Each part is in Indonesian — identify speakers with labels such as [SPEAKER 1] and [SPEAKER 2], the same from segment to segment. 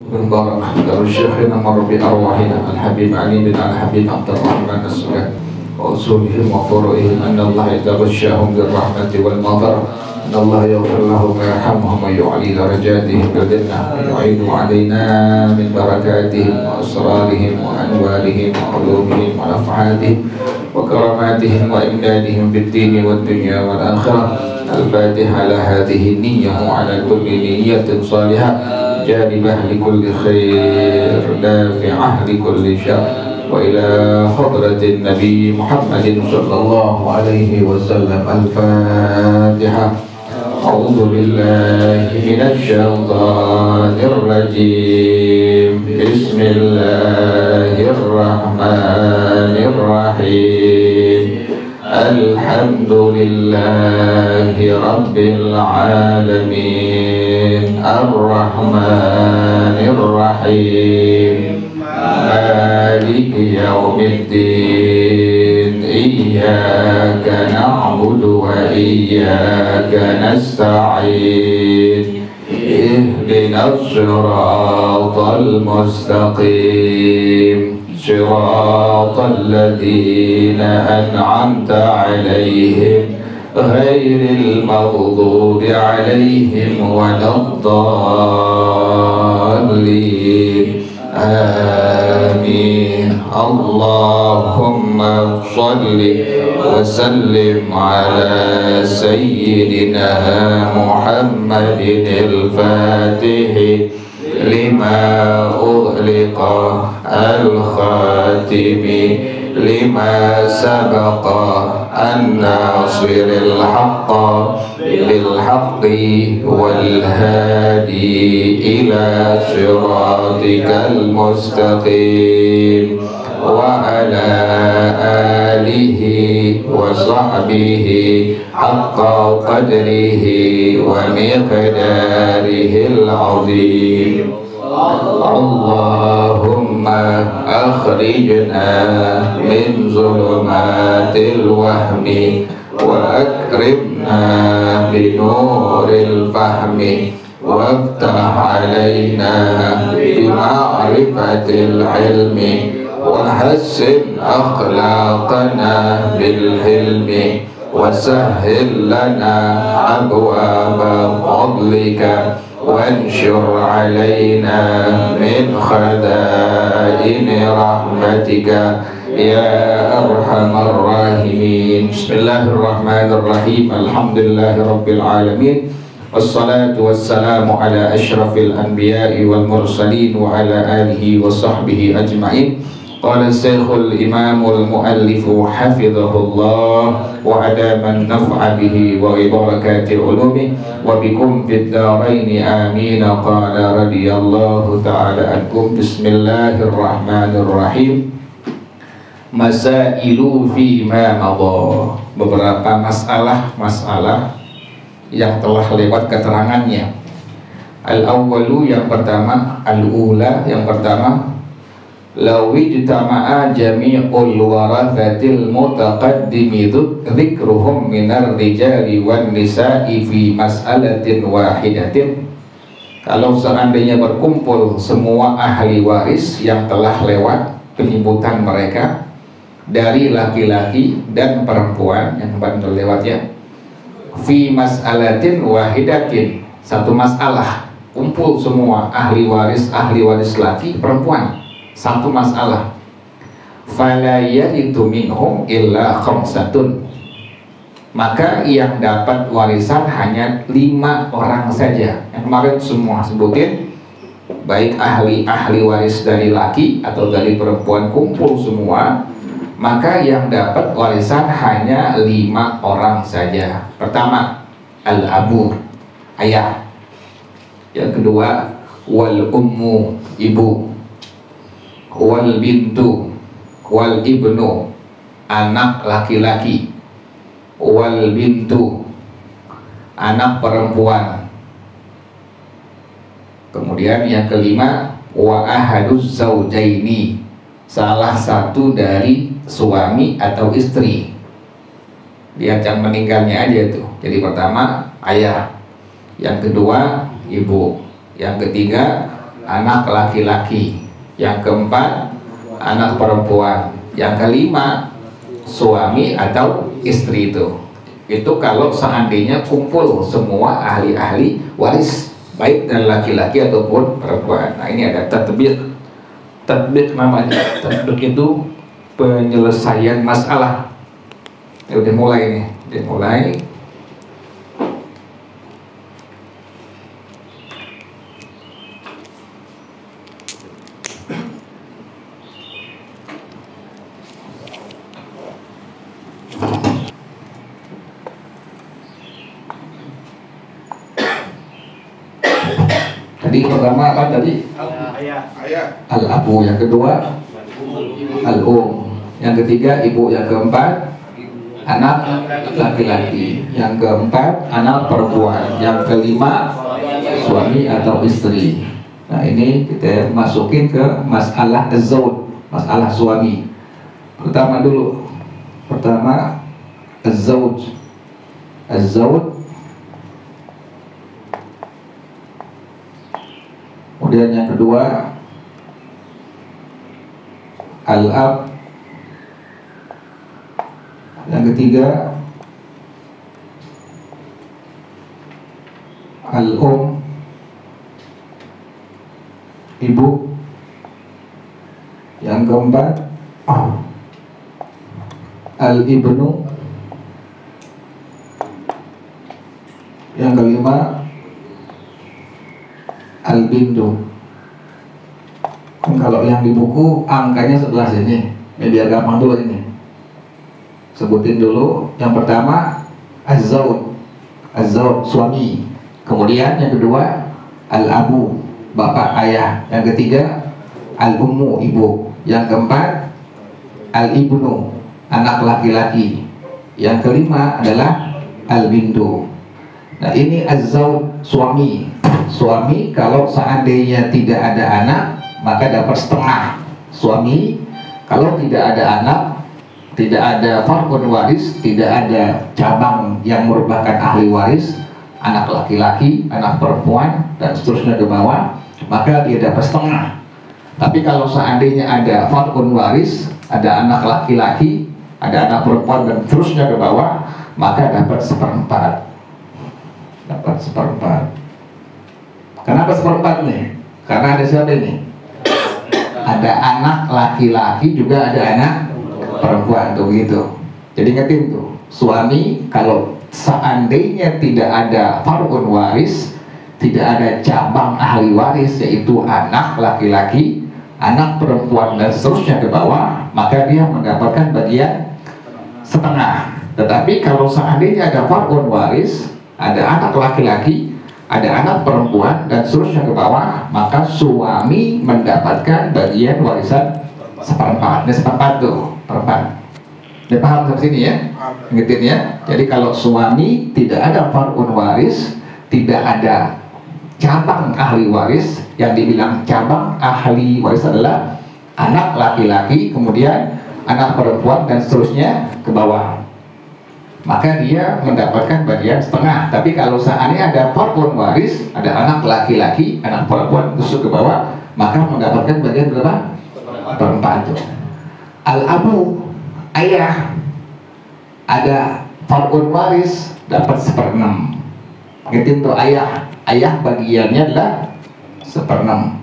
[SPEAKER 1] المبارك دار شيخنا مر بأرواحنا الحبيب علي بن الحبيب عبد الرحمن السلام وأصولهم وفروعهم أن الله يتغشاهم بالرحمة والمطر، أن الله يغفر لهم ويرحمهم ويعلي درجاتهم بالجنة ويعيد علينا من بركاتهم وأسرارهم وأنوارهم وعلومهم ونفحاتهم وكراماتهم وإمدادهم في الدين والدنيا والآخرة. الفاتحة على هذه النية وعلى كل نية صالحة جالبة لكل خير نافعة لكل شر، وإلى حضرة النبي محمد صلى الله عليه وسلم. الفاتحة. أعوذ بالله من الشيطان الرجيم. بسم الله الرحمن الرحيم. الحمد لله رب العالمين الرحمن الرحيم مالك يوم الدين. إياك نعبد وإياك نستعين. اهدنا الصراط المستقيم صراط الذين أنعمت عليهم غير المغضوب عليهم ولا الضالين. آمين. اللهم صل وسلم على سيدنا محمد الفاتح لما أغلق الخاتم لما سبق الناصر الحق بالحق والهادي إلى صراطك المستقيم وعلى آله وصحبه حق قدره ومقداره العظيم. اللهم أخرجنا من ظلمات الوهم وأكرمنا بنور الفهم وافتح علينا بمعرفة العلم وحسن أخلاقنا بالحلم وسهل لنا أبواب فضلك وانشر علينا من خزائن رحمتك يا أرحم الراحمين. بسم الله الرحمن الرحيم. الحمد لله رب العالمين والصلاة والسلام على أشرف الأنبياء والمرسلين وعلى آله وصحبه أجمعين. قال الشيخ الإمام المؤلف حفظه الله وأدام النفع به وبركات علومه وبكم في الدارين آمين. قال رضي الله تعالى عنكم. بسم الله الرحمن الرحيم. Masailu fima madha. Beberapa masalah yang telah lewat keterangannya. Al-awwalu yang pertama, al-ula yang pertama, law ijtama'a jami'ul warathatil mutaqaddimi dzikruhum minar rijali wan nisa'i fi mas'alatin wahidatin. Kalau seandainya berkumpul semua ahli waris yang telah lewat penyebutan mereka dari laki-laki dan perempuan yang telah lewat ya, fi mas'alatin wahidatin, satu masalah, kumpul semua ahli waris laki perempuan, satu masalah. Fala yaritu minhum illa khamsatun, maka yang dapat warisan hanya 5 orang saja. Yang kemarin semua sebutin, baik ahli waris dari laki atau dari perempuan kumpul semua, maka yang dapat warisan hanya 5 orang saja. Pertama, al-abu, ayah. Yang kedua, wal ummu, ibu. Wal bintu, wal ibnu, anak laki-laki. Wal bintu, anak perempuan. Kemudian yang kelima, wa ahaduz zaujaini, salah satu dari suami atau istri. Lihat yang meninggalnya aja tuh. Jadi pertama ayah, yang kedua ibu, yang ketiga anak laki-laki, yang keempat anak perempuan, yang kelima suami atau istri. Itu kalau seandainya kumpul semua ahli-ahli waris, baik dari laki-laki ataupun perempuan. Nah, ini ada tatbik. Tatbik namanya. Tatbik itu penyelesaian masalah. Ya, udah mulai nih, udah mulai. Tadi pertama apa tadi? Al-abu, yang kedua al-um, yang ketiga ibu, yang keempat anak laki-laki, yang keempat anak perempuan, yang kelima suami atau istri. Nah, ini kita masukin ke masalah az-zawj, masalah suami. Pertama az-zawj. Az-zawj. Kemudian yang kedua al-ab, yang ketiga al-um, ibu, yang keempat al-ibnu, yang kelima al-bintu. Kalau yang di buku angkanya sebelah sini, biar gampang dulu ini. Sebutin dulu. Yang pertama az-zawj, suami. Kemudian yang kedua al-abu, bapak ayah. Yang ketiga al-ummu, ibu. Yang keempat al-ibnu, anak laki-laki. Yang kelima adalah al-bintu. Nah, ini az-zawj, suami. Suami kalau seandainya tidak ada anak maka dapat setengah. Suami kalau tidak ada anak, tidak ada fardun waris, tidak ada cabang yang merupakan ahli waris, anak laki-laki, anak perempuan dan seterusnya ke bawah, maka dia dapat setengah. Tapi kalau seandainya ada fardun waris, ada anak laki-laki, ada anak perempuan dan seterusnya ke bawah, maka dapat seperempat. Dapat seperempat. Kenapa seperempat nih? Karena ada siapa ini? Ada anak laki-laki, juga ada anak perempuan tuh gitu. Jadi ingetin tuh, suami kalau seandainya tidak ada fardun waris, tidak ada cabang ahli waris yaitu anak laki-laki, anak perempuan dan seterusnya ke bawah, maka dia mendapatkan bagian setengah. Tetapi kalau seandainya ada fardun waris, ada anak laki-laki, ada anak perempuan dan seterusnya ke bawah, maka suami mendapatkan bagian warisan seperempat. Ini seperempat tuh, perempat. Dia paham sampai sini ya? Ngertiin ya? Jadi kalau suami tidak ada fardun waris, tidak ada cabang ahli waris, yang dibilang cabang ahli waris adalah anak laki-laki, kemudian anak perempuan dan seterusnya ke bawah, maka dia mendapatkan bagian setengah. Tapi kalau seandainya ada fardun waris, ada anak laki-laki, anak perempuan tusuk ke bawah, maka mendapatkan bagian berapa? Perempat. Al-abu, ayah, ada fardun waris, dapat seperenam. Gitu tuh ayah. Ayah bagiannya adalah seperenam.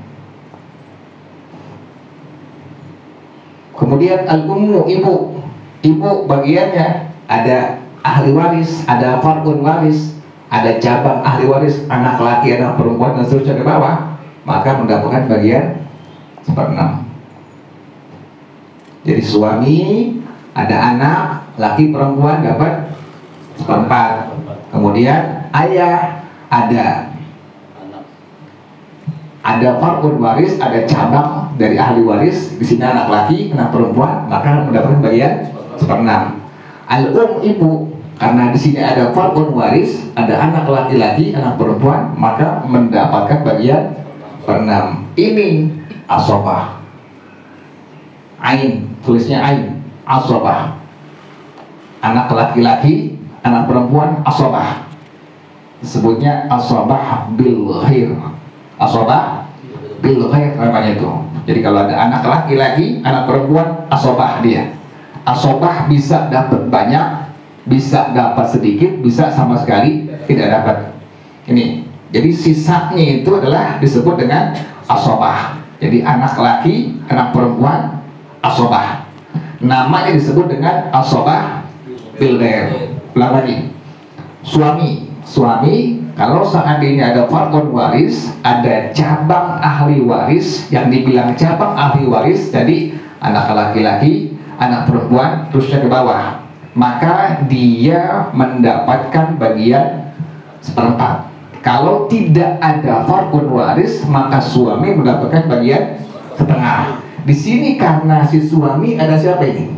[SPEAKER 1] Kemudian al-ummu, ibu. Ibu bagiannya ada ahli waris, ada fardun waris, ada cabang ahli waris, anak laki, anak perempuan dan seterusnya ke bawah, maka mendapatkan bagian seperenam. Jadi suami ada anak laki perempuan dapat seperempat. Kemudian ayah ada fardun waris, ada cabang dari ahli waris, di sini anak laki, anak perempuan, maka mendapatkan bagian seperenam. Al-um, ibu, karena di sini ada fardun waris, ada anak laki-laki, anak perempuan, maka mendapatkan bagian seperenam. Ini asobah, ain, tulisnya ain, asobah. Anak laki-laki, anak perempuan, asobah. Disebutnya asobah bil khair. Asobah bil khair namanya itu. Jadi kalau ada anak laki-laki, anak perempuan, asobah dia. Asobah bisa dapat banyak, bisa dapat sedikit, bisa sama sekali tidak dapat. Ini, jadi sisanya itu adalah disebut dengan asobah. Jadi anak laki, anak perempuan, asobah. Namanya disebut dengan asobah bil khair. Ulang lagi. Suami, kalau seandainya ada fardun waris, ada cabang ahli waris, yang dibilang cabang ahli waris, jadi anak laki-laki, anak perempuan, terusnya ke bawah, maka dia mendapatkan bagian seperempat. Kalau tidak ada fardun waris, maka suami mendapatkan bagian setengah. Di sini karena si suami ada siapa ini?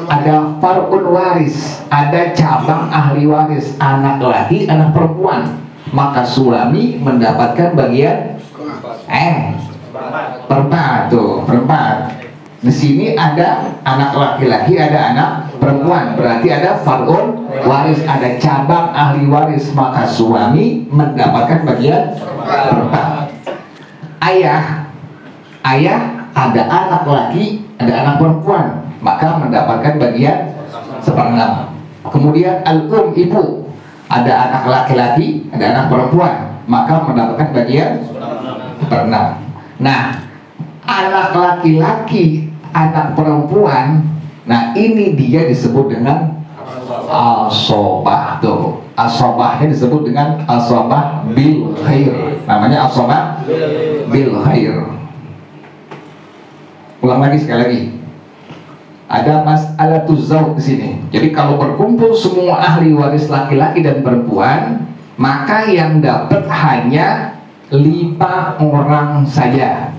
[SPEAKER 1] Ada fardun waris, ada cabang ahli waris, anak laki, anak perempuan, maka suami mendapatkan bagian perempat tuh, perempat. Di sini ada anak laki-laki, ada anak perempuan, berarti ada fardun waris, ada cabang ahli waris, maka suami mendapatkan bagian perempat. Ayah ada anak laki, ada anak perempuan, maka mendapatkan bagian seperenam. Kemudian ibu, ada anak laki-laki, ada anak perempuan, maka mendapatkan bagian seperenam. Nah, anak laki-laki, anak perempuan, nah ini dia disebut dengan asobah tuh. Asobahnya disebut dengan asobah bil khair. Namanya asobah bil khair. Ulang lagi sekali lagi. Ada mas'alatuz zauj di sini. Jadi kalau berkumpul semua ahli waris laki-laki dan perempuan, maka yang dapat hanya 5 orang saja.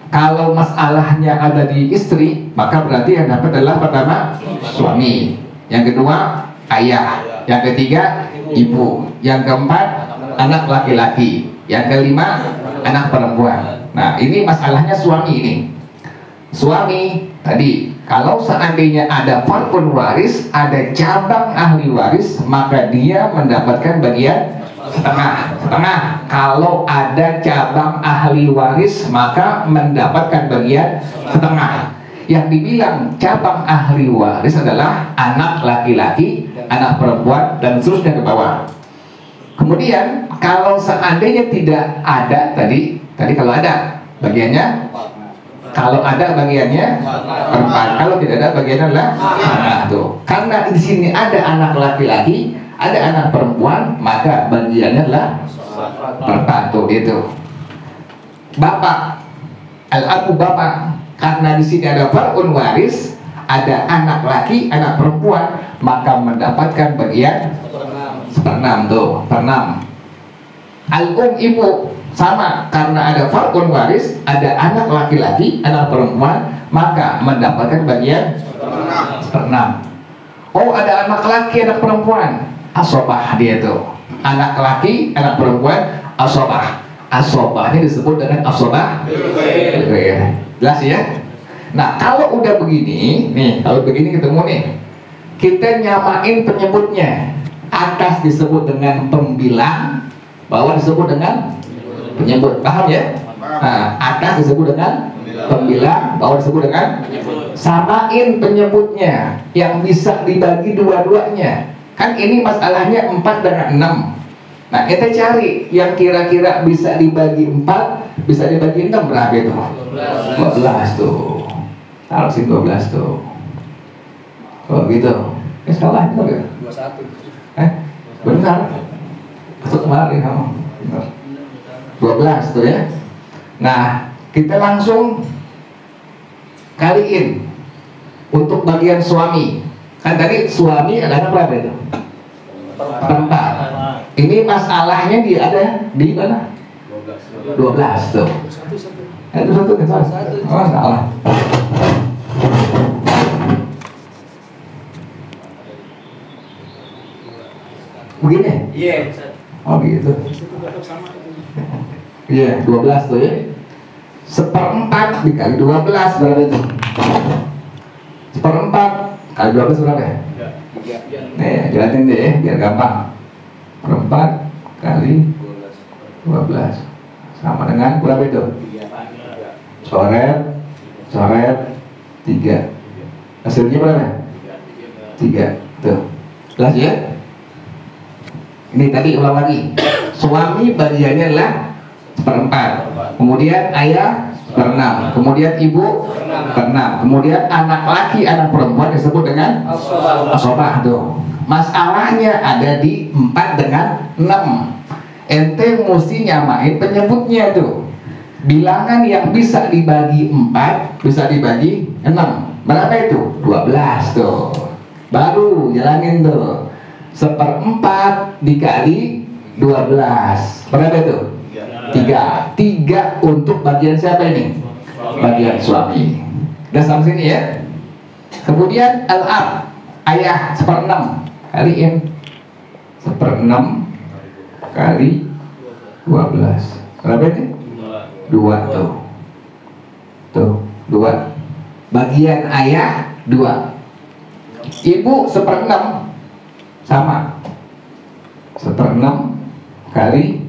[SPEAKER 1] Kalau masalahnya ada di istri, maka berarti yang dapat adalah pertama suami, yang kedua ayah, yang ketiga ibu, yang keempat anak laki-laki, yang kelima anak perempuan. Nah, ini masalahnya suami ini. Suami tadi, kalau seandainya ada fardun waris, ada cabang ahli waris, maka dia mendapatkan bagian setengah. Kalau ada cabang ahli waris, maka mendapatkan bagian setengah. Yang dibilang cabang ahli waris adalah anak laki-laki, anak perempuan, dan seterusnya ke bawah. Kemudian kalau seandainya tidak ada tadi kalau ada bagiannya, kalau ada bagiannya perempat, kalau tidak ada bagiannya adalah anak tuh. Karena di sini ada anak laki-laki, ada anak perempuan, maka bagiannya adalah perempat tuh itu. Bapak, al-abu bapak, karena di sini ada fardun waris, ada anak laki, anak perempuan, maka mendapatkan bagian seperenam tuh, perenam. Ibu sama, karena ada fardun waris, ada anak laki-laki, anak perempuan, maka mendapatkan bagian seperenam. Oh, ada anak laki, anak perempuan, asobah dia tuh. Anak laki, anak perempuan, asobah. Asobahnya disebut dengan asobah. Jelas ya? Nah, kalau udah begini, nih, kalau begini ketemu nih, kita nyamain penyebutnya. Atas disebut dengan pembilang, bawah disebut dengan penyebut. Paham ya? Nah, atas disebut dengan pembilang, bawah disebut dengan samain penyebutnya, yang bisa dibagi dua-duanya. Kan ini masalahnya 4 dengan 6. Nah, kita cari yang kira-kira bisa dibagi 4, bisa dibagi 6, berapa itu? 12 tuh. Taruh sih 12 tuh. Oh gitu. Salah itu ya? 21. Benar. Masuk kemarin kamu. 12 tuh ya. Nah, kita langsung kaliin untuk bagian suami. Kan tadi suami ada berapa itu? 4. Ini masalahnya ada di mana? 12 tuh. Itu satu kan salah. Oh, salah. Begini? Iya. Oh gitu. Iya, 12 tuh ya. 1/4 dikali 12 berapa itu? 1/4 kali 12 berapa ya? 3. Nih, jelasin deh biar gampang. 1/4 kali 12. sama dengan berapa itu? Coret, coret 3. Hasilnya berapa? 3. Tuh. Jelas ya? Ini tadi ulang lagi. Suami bagiannya adalah 1/4. Kemudian ayah 1/6. Kemudian ibu 1/6. Kemudian anak laki, anak perempuan disebut dengan asobah. Tuh. Masalahnya ada di 4 dengan 6. Ente mesti nyamain penyebutnya tuh. Bilangan yang bisa dibagi 4 bisa dibagi 6. Berapa itu? 12 tuh. Baru jalanin tuh. 1/4 dikali 12. Berapa itu? 3. 3 untuk bagian siapa ini? Bagian suami. Udah sampai sini ya. Kemudian al-ab, ayah 1/6 kaliin 1/6 kali 12. Berapa ini? 2 tuh. Tuh, 2. Bagian ayah 2. Ibu 1/6 sama 1/6 kali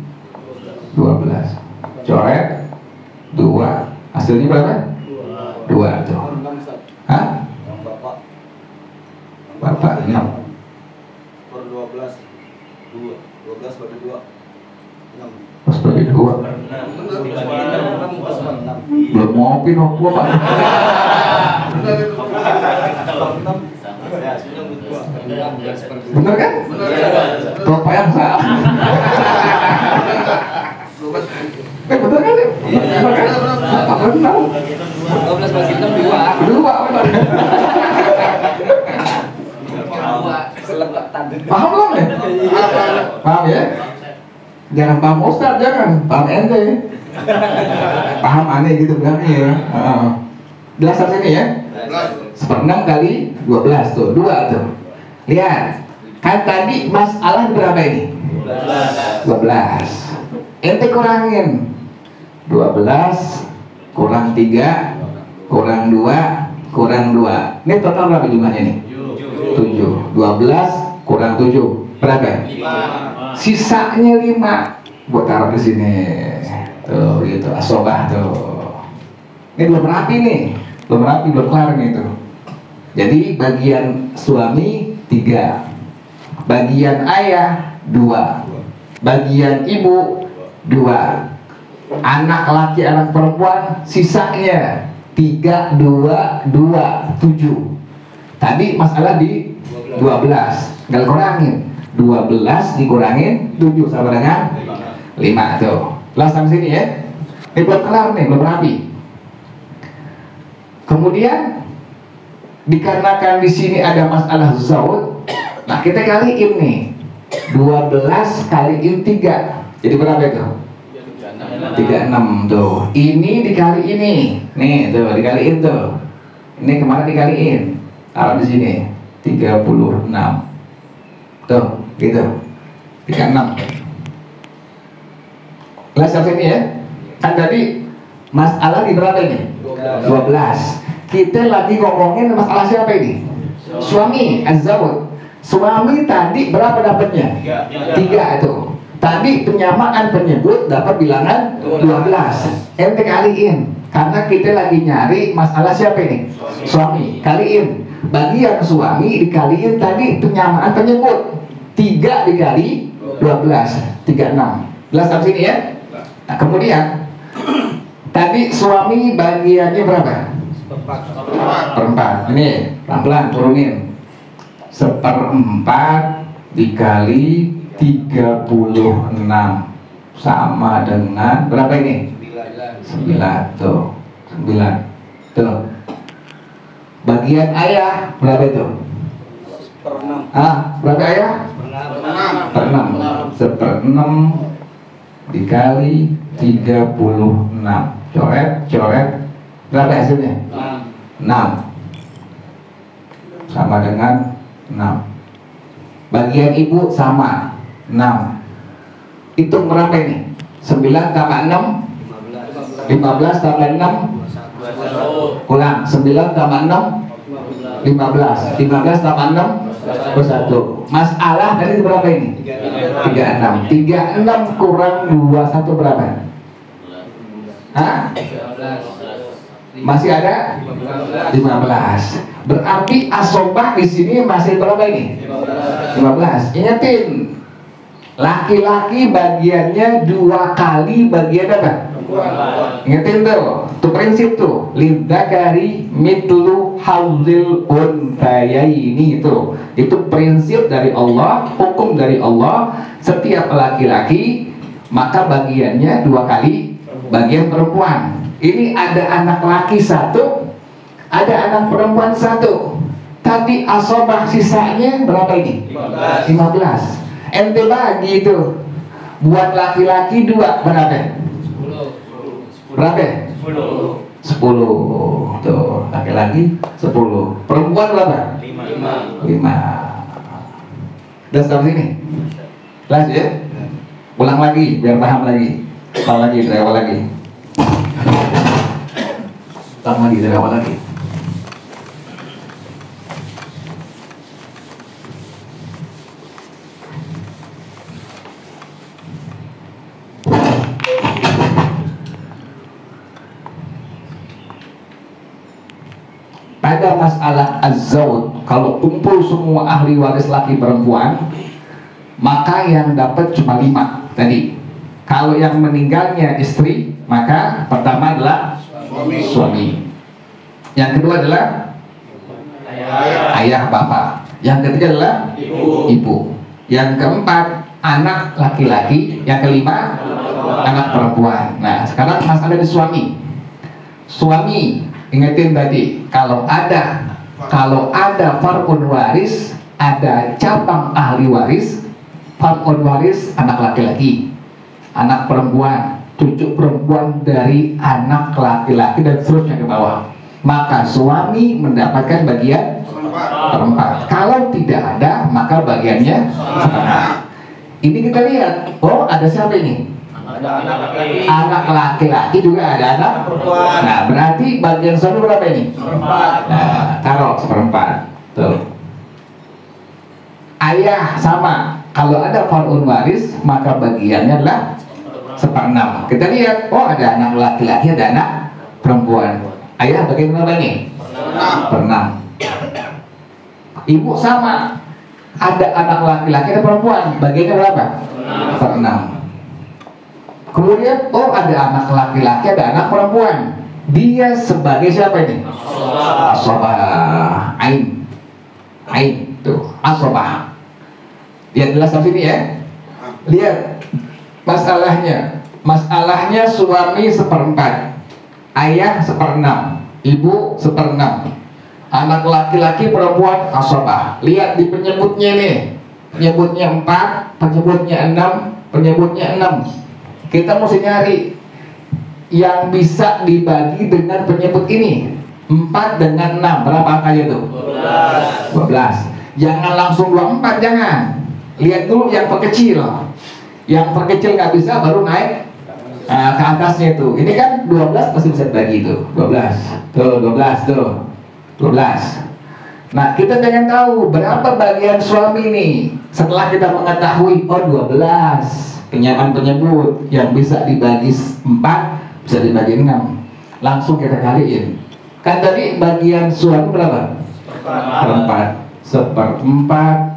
[SPEAKER 1] 12. Coret 2. Hasilnya berapa? 2 tuh. Hah? Bapak 6.
[SPEAKER 2] 12 bagi 2 6.
[SPEAKER 1] Pas bagi 2. Belum ngopi no gua Pak. Bener kan? Bapak yang salah. Bener kan? Bener kan? Bapak benar.
[SPEAKER 3] 12 bagi 6 2.
[SPEAKER 1] 2 benar. Paham belum ya? Paham ya? Jangan paham Ustaz, jangan paham ente. Paham aneh gitu bilangnya ya. Jelas sampai sini ya? 1/6 kali 12 tuh, 2 tuh. Lihat, kan tadi masalah berapa ini? 12. Ente kurangin 12 kurang 3 kurang 2 kurang 2. Ini total berapa jumlahnya nih? 7. 12 kurang 7 berapa? 5. Sisanya 5. Buat taruh di sini. Tuh gitu, asobah tuh. Ini belum rapi nih. Belum rapi, belum kelar nih tuh. Jadi bagian suami 3. Bagian ayah 2. Bagian ibu 2. Anak laki, anak perempuan sisanya 3, 2, 2, 7. Tadi masalah di 12. Nggak kurangin. 12 dikurangin 7 sama dengan 5 tuh. Lah sampai sini ya. Ini belum kelar nih, belum rapi. Kemudian dikarenakan di sini ada masalah zaud, nah kita kaliin nih. 12 kaliin 3. Jadi berapa itu? 36 tuh. Ini dikali ini. Nih tuh dikaliin tuh. Ini kemarin dikaliin. Taruh di sini. 36. Tuh, gitu. 36. Kelas sampai ini ya. Kan tadi masalah di berapa ini? 12. Kita lagi ngomongin masalah siapa ini? Suami, az-zawj. Suami tadi berapa dapatnya? 3 itu. Tadi penyamaan penyebut dapat bilangan 12. Ente kaliin. Karena kita lagi nyari masalah siapa ini? Suami. Kaliin. Bagian suami dikaliin tadi penyamaan penyebut. 3 dikali 12. 36. Jelas sampai sini ya? Nah, kemudian tadi suami bagiannya berapa? 1/4. Ini pelan-pelan turunin. 1/4 dikali 36 sama dengan berapa ini? 9 tuh. 9 tuh. Bagian ayah berapa itu?
[SPEAKER 2] 1/6.
[SPEAKER 1] Berapa ayah? 1/6. 1/6 dikali 36. Coret, coret. Berapa hasilnya? 6. Sama dengan 6. Bagian ibu sama 6. Hitung berapa ini? 9 tambah 6 15 tambah 6 ulang. 9 tambah 6 15. 15 tambah 6 1. Masalah tadi berapa ini? 36. 36 kurang 21 berapa? Hah?
[SPEAKER 3] 15.
[SPEAKER 1] Masih ada 15. Berarti asobah di sini masih berapa ini? 15. Ingatin, laki-laki bagiannya 2 kali bagian apa? Ingatin tuh prinsip tuh. Lidzakari mitlu hadzil unthayaini itu prinsip dari Allah, hukum dari Allah. Setiap laki-laki maka bagiannya 2 kali bagian perempuan. Ini ada anak laki 1, ada anak perempuan 1. Tadi asobah sisanya berapa ini? 15. Ente bagi itu buat laki-laki 2 berapa?
[SPEAKER 3] 10.
[SPEAKER 1] Berapa? 10. Tuh, laki-laki 10. Perempuan berapa? 5. Udah sampai sini? Jelas ya? Ulang lagi biar paham lagi. Ulang lagi dari awal lagi. Ulang lagi dari awal lagi. Pada masalah az-zawj, kalau kumpul semua ahli waris laki perempuan, maka yang dapat cuma 5 tadi. Kalau yang meninggalnya istri, maka pertama adalah suami. Yang kedua adalah ayah bapak. Yang ketiga adalah ibu. Yang keempat anak laki-laki. Yang kelima anak perempuan. Nah, sekarang masalah di suami. Suami, ingetin tadi, kalau ada far'un waris, ada cabang ahli waris. Far'un waris anak laki-laki, anak perempuan, cucu perempuan dari anak laki-laki dan seterusnya ke bawah. Maka suami mendapatkan bagian perempat. Kalau tidak ada, maka bagiannya setengah. Ini kita lihat, oh ada siapa ini? Anak laki-laki juga ada anak perempuan. Nah, berarti bagian suami berapa ini? Nah, taruh seperempat. Tuh. Ayah sama. Kalau ada far'un waris, maka bagiannya adalah 1/6. Kita lihat, oh ada anak laki-laki, ada anak perempuan. Ayah bagian berapa ini? 1/6. Ibu sama. Ada anak laki-laki, ada perempuan. Bagiannya berapa? 1/6. Kemudian, oh ada anak laki-laki, ada anak perempuan. Dia sebagai siapa ini? Asobah. Ain. Tuh, asobah. Lihat jelas di sini ya. Lihat masalahnya. Masalahnya suami 1/4, ayah 1/6, ibu 1/6, anak laki-laki perempuan asobah. Lihat di penyebutnya nih. Penyebutnya 4, penyebutnya 6, penyebutnya 6. Kita mesti nyari yang bisa dibagi dengan penyebut ini. 4 dengan 6, berapa angkanya tuh? 12. Jangan langsung 24, jangan. Lihat dulu yang terkecil. Yang terkecil nggak bisa, baru naik ke atasnya itu. Ini kan 12 pasti bisa dibagi tuh. 12. Tuh, 12 tuh. 12. Nah, kita pengen tahu berapa bagian suami nih. Setelah kita mengetahui, oh 12. Kenyaman penyebut yang bisa dibagi 4, bisa dibagi 6. Langsung kita kaliin. Kan tadi bagian suami berapa? 1/4. 1/4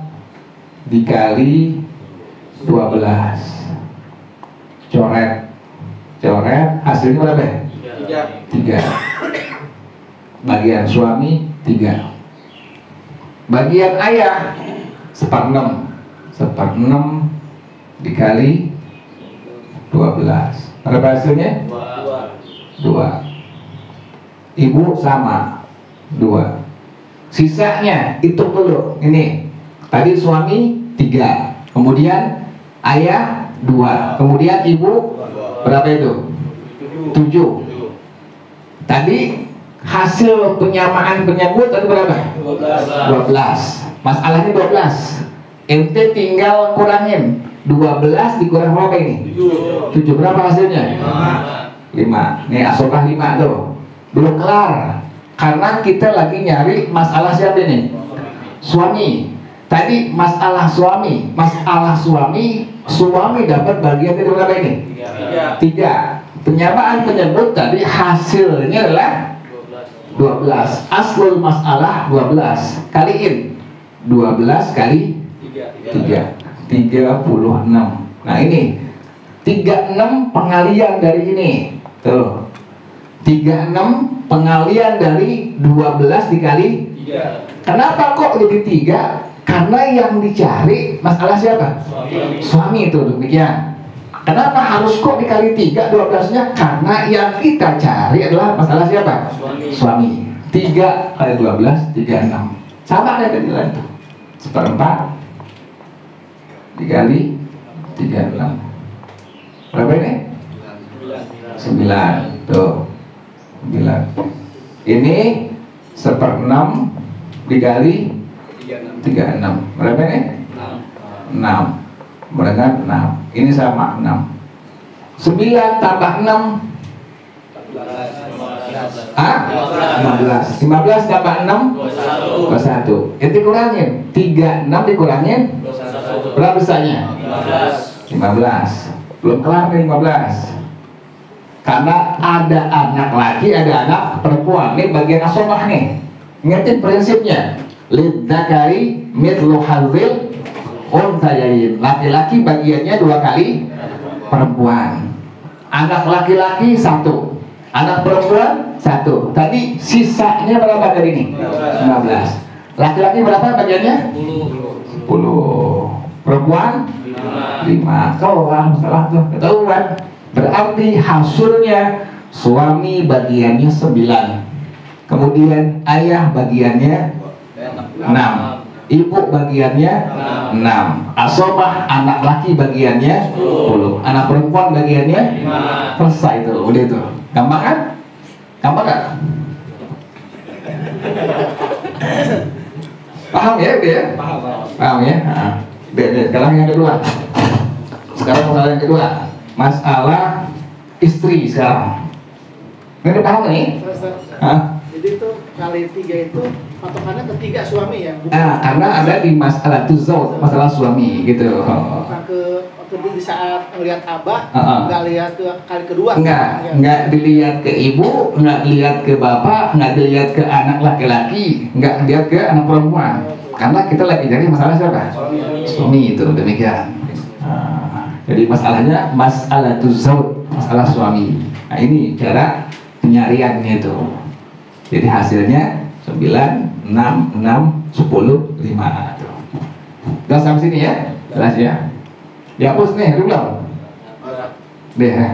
[SPEAKER 1] dikali 12. Coret. Hasilnya berapa? 3. Bagian suami 3. Bagian ayah 1/6. 1/6 dikali 12. Berapa hasilnya? 2. Ibu sama 2. Sisanya hitung dulu. Ini tadi suami 3, kemudian ayah 2, kemudian ibu berapa itu? 7. Tadi hasil penyamaan penyebut tadi berapa? 12. Masalahnya 12. Ente tinggal kurangin 12 dikurang berapa ini? 7. Berapa hasilnya? 5. Nih asobah 5 tuh. Belum kelar. Karena kita lagi nyari masalah siapa ini? Suami. Tadi masalah suami. Suami dapat bagian dari berapa ini? 3. Penyamaan menyebut tadi hasilnya adalah 12. Aslul masalah 12. Kaliin 12 kali 3 36. Nah ini 36 pengalian dari ini. Tuh 36 pengalian dari 12 dikali 3. Kenapa kok jadi 3? Karena yang dicari masalah siapa? Suami itu demikian. Kenapa harus kok dikali 3 12-nya? Karena yang kita cari adalah masalah siapa? Suami. 3 kali 12 36. Sama kayak tadi lain tuh. 1/4 dikali 36. Berapa ini? 9. Tuh. 9. Ini 1/6 dikali 36. Berapa ini? 6. Berarti 6. Ini sama 6. 9 tambah 6 15. 15 tambah 6 21. Itu kurangin 36 dikurangin berapa besarnya? 15. Belum kelar nih 15. Karena ada anak laki, ada anak perempuan. Ini bagian asobah nih. Ingatin prinsipnya. Lidzakari mithlu hadzil unthayain. Laki-laki bagiannya 2 kali perempuan. Anak laki-laki 1, anak perempuan 1. Tadi sisanya berapa dari ini? 15. Laki-laki berapa bagiannya? 10. Perempuan 5. Keluar salah tuh ketahuan. Berarti hasilnya suami bagiannya 9. Kemudian ayah bagiannya 6. Ibu bagiannya 6. Asobah anak laki bagiannya 10. Anak perempuan bagiannya 5. Selesai itu, udah itu. Gampang kan? Gampang kan? Paham ya, udah ya? Paham ya? Nah, sekarang yang kedua. Sekarang masalah yang kedua. Masalah istri sekarang. Ini paham nih?
[SPEAKER 4] Jadi itu kali 3 itu patokannya ketiga suami ya?
[SPEAKER 1] Karena ada di masalah tuzau, masalah suami gitu.
[SPEAKER 4] Bukan ke di saat ngelihat abah, nggak lihat ke kali kedua.
[SPEAKER 1] Nggak dilihat ke ibu, nggak dilihat ke bapak, nggak dilihat ke anak laki-laki, nggak dilihat ke anak perempuan. Karena kita lagi cari masalah siapa? Suami itu demikian. Jadi masalahnya masalah tuzau, masalah suami. Nah ini cara penyariannya itu. Jadi hasilnya 9, 6, 6, 10, 5. Udah sampai sini ya? Jelas ya? Dihapus nih, udah belum? Deh ya.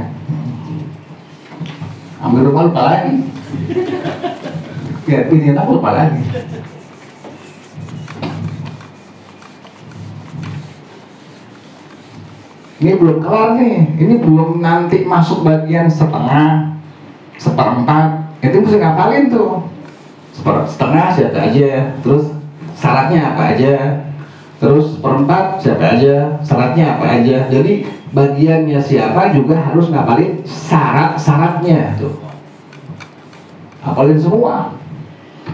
[SPEAKER 1] Ambil rumah lupa lagi. Ya, ini aku lupa lagi. Ini belum kelar nih. Ini belum nanti masuk bagian setengah, 1/4. Itu mesti ngapalin tuh. Setengah siapa aja, terus syaratnya apa aja, terus 1/4 siapa aja, syaratnya apa aja. Jadi bagiannya siapa juga harus ngapalin syarat-syaratnya tuh. Hafalin semua.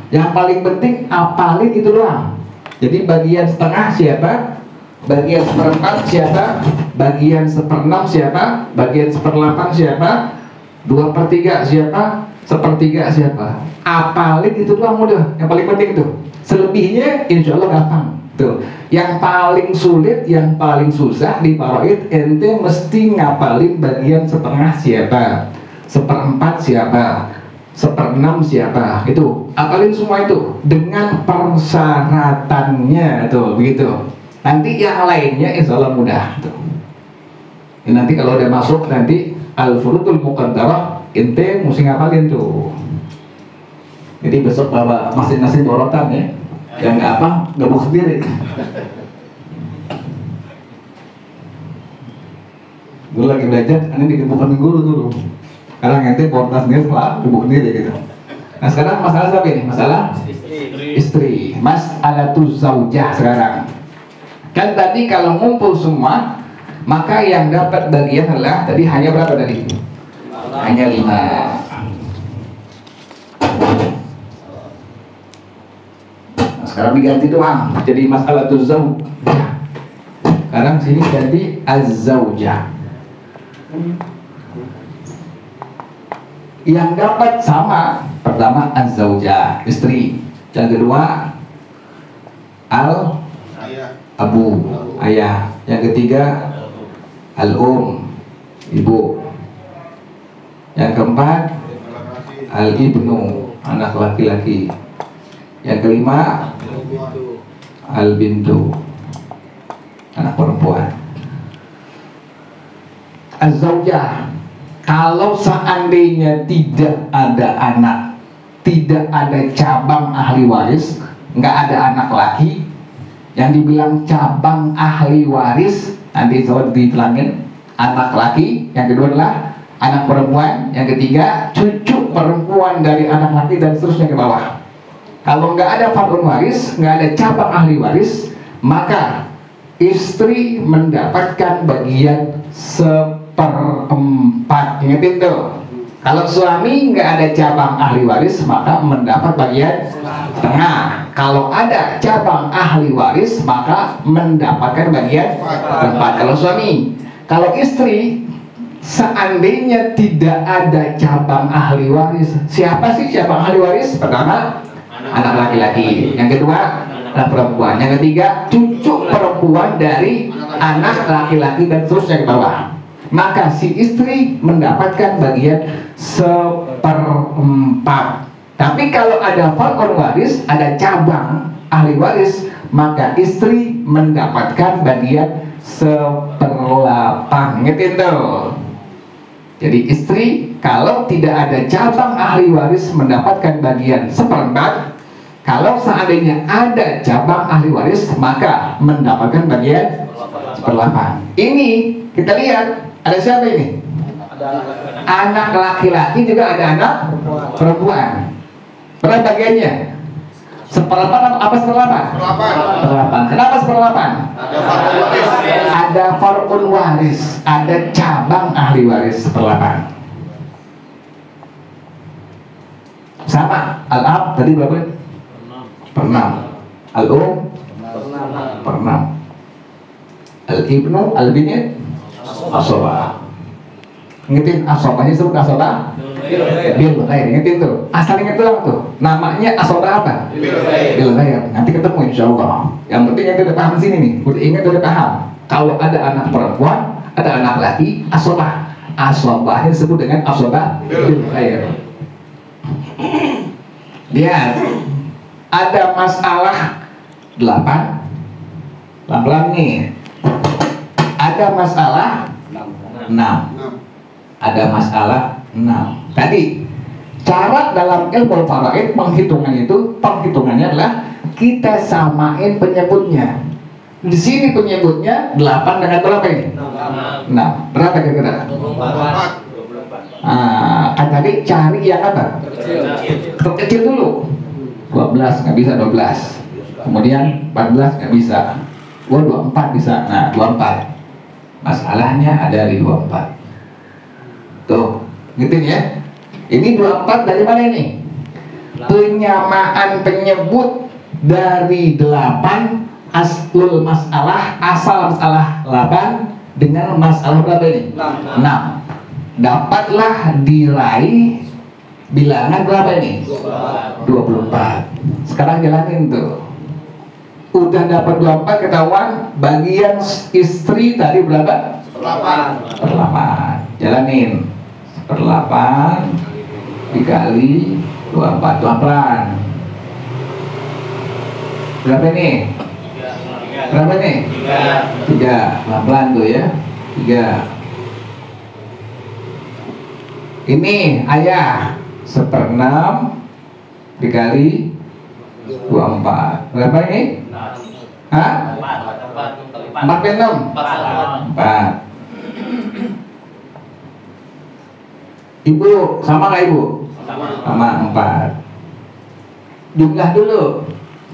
[SPEAKER 1] Yang paling penting hafalin itu doang. Jadi bagian setengah siapa, bagian 1/4 siapa, bagian 1/6 siapa, bagian 1/8 siapa, 2/3 siapa, 1/3 siapa. Apalin itu doang mudah. Yang paling penting itu. Selebihnya insya Allah gampang. Tuh. Yang paling sulit, yang paling susah di faraid ente mesti ngapalin bagian setengah siapa, 1/4 siapa, 1/6 siapa. Itu apalin semua itu dengan persyaratannya tuh begitu. Nanti yang lainnya insya Allah mudah. Tuh. Nanti kalau udah masuk nanti al-furudul muqaddarah ente mesti ngapalin tuh. Jadi besok bawa masing-masing borotan ya. Yang nggak apa, gabung sendiri. Dulu lagi belajar, ini digebukan guru dulu. Sekarang ente borotan sendiri setelah gebuk sendiri gitu. Nah sekarang masalah apa ini? Masalah istri. Mas'alatuz zaujah sekarang. Kan tadi kalau ngumpul semua, maka yang dapat bagian adalah tadi hanya berapa tadi? Hanya 5. Nah, sekarang diganti doang jadi masalah zaujah. Sekarang sini ganti az-zaujah. Yang dapat sama, pertama az-zaujah, istri. Yang kedua al-abu, ayah. Yang ketiga al-um, ibu. Yang keempat al-ibnu, anak laki-laki. Yang kelima al-bintu, anak perempuan. Az-zaujah, kalau seandainya tidak ada anak, tidak ada cabang ahli waris, nggak ada anak laki, yang dibilang cabang ahli waris nanti coba ditelangin, anak laki. Yang kedua adalah anak perempuan. Yang ketiga cucu perempuan dari anak laki, dan seterusnya ke bawah. Kalau nggak ada fardun waris, nggak ada cabang ahli waris, maka istri mendapatkan bagian 1/4. Ingetin tuh. Kalau suami nggak ada cabang ahli waris, maka mendapat bagian setengah. Kalau ada cabang ahli waris, maka mendapatkan bagian 4. Kalau suami. Kalau istri, seandainya tidak ada cabang ahli waris, siapa sih cabang ahli waris? Pertama, anak laki-laki. Yang kedua, anak perempuan. Yang ketiga, cucu perempuan dari anak laki-laki, dan terusnya ke bawah. Maka si istri mendapatkan bagian 1/4. Tapi kalau ada fardun waris, ada cabang ahli waris, maka istri mendapatkan bagian 1/8. Ingetin tuh. Jadi istri kalau tidak ada cabang ahli waris mendapatkan bagian 1/4. Kalau seandainya ada cabang ahli waris, maka mendapatkan bagian 1/8. Ini kita lihat, ada siapa ini? Anak laki-laki, juga ada anak perempuan. Berapa bagiannya? 1/8 apa 1/8? 1/8. Kenapa 1/8? Ada fardun waris, ada cabang ahli waris 1/8. Sama, al-ab tadi berapa? 6. Al-um 6. Al-ibnu, al-binit, asobah. Ngetin asobahnya disebut asobah bil ghair. Ngetin tuh, asal inget doang tuh, namanya asobah apa? Bil ghair. Nanti ketemu insya Allah. Yang penting yang udah paham sini nih, udah ingat, udah paham. Kalau ada anak perempuan, ada anak laki, asobah. Asobahnya disebut dengan asobah bil ghair. Lihat, ada masalah 8. Pelan-pelan nih. Ada masalah 6. Ada masalah 6. Tadi cara dalam ilmu faraid penghitungan itu, penghitungannya adalah kita samain penyebutnya. Di sini penyebutnya 8 dengan berapa ini? 6. Berapa kira-kira?
[SPEAKER 3] 24.
[SPEAKER 1] Kan tadi cari yang apa? Terkecil dulu. 12 nggak bisa, 12. Kemudian 14 nggak bisa. 24 bisa. Nah, 24. Masalahnya ada di 24. Tuh, gitu ya. Ini 24 dari mana ini? Penyamaan penyebut dari 8, aslul masalah, asal masalah 8 dengan masalah berapa ini? 6. Dapatlah diraih bilangan berapa ini? 24. Sekarang jalanin tuh. Udah dapat 24, ketahuan bagian istri tadi berapa? 1/8. Jalanin. 1/8 dikali 24. Pelan-pelan. Berapa ini? Berapa nih? 3. Pelan-pelan tuh ya. 3. Ini ayah 1/6 dikali 24. Berapa ini? Hah? 4 per 6? 4. Ibu, sama gak ibu? Sama 4. Jumlah dulu.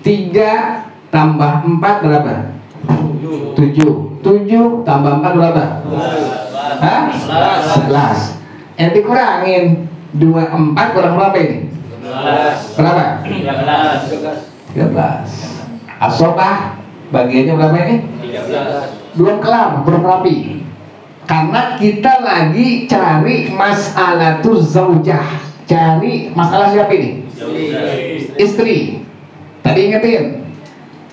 [SPEAKER 1] 3 tambah 4 berapa? 7. 7 tambah 4 berapa? Hah? 11. Yang dikurangin 24 kurang berapa ini?
[SPEAKER 3] 13.
[SPEAKER 1] Berapa?
[SPEAKER 3] 13.
[SPEAKER 1] Asobah bagiannya berapa ini?
[SPEAKER 3] 13.
[SPEAKER 1] Belum kelar, belum rapi. Karena kita lagi cari masalah tuh zaujah. Cari masalah siapa ini? Istri. Tadi ingetin,